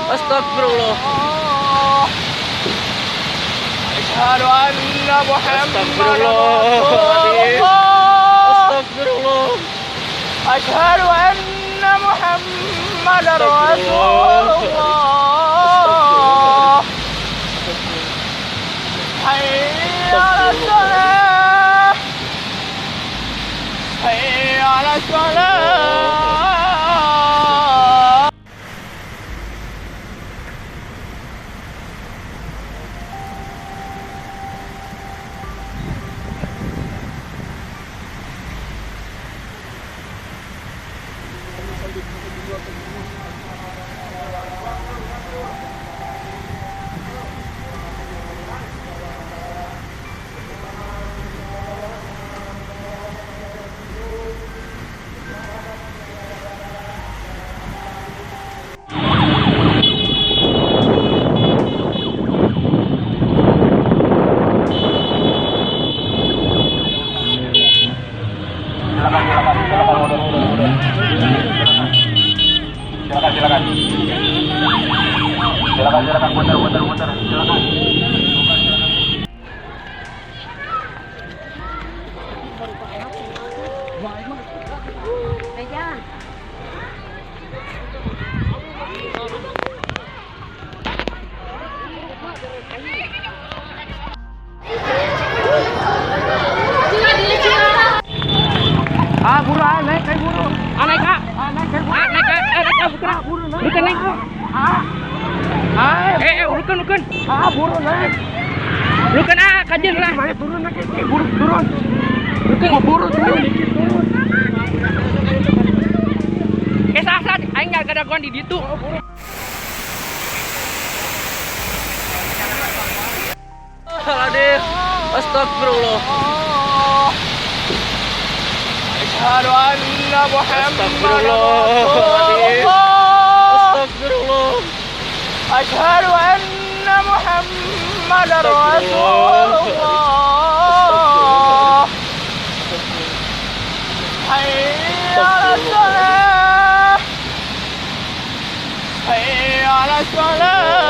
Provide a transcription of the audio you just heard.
Astagfirullah. Asyhadu anna Muhammadar Astagfirullahaladzim. Rasulullah. Astagfirullah. Asyhadu anna Muhammadar Rasulullah. Hayya 'alas salah. Hayya 'alas salah. Silakan muter silakan. Buru naik, kayak buru. Naik kak. Bukan naik. Bukan. Buru naik. Bukan kajian lah. Turun naik, turun. Bukan Buru turun. Saat aing enggak ada gua di ditu. Astagfirullah. Asyhadu anna Muhammadar Astagfirullahaladzim. Rasulullah. Astagfirullah. Asyhadu anna Muhammadar Rasulullah. Hayya 'alas salah. Hayya 'alas salah.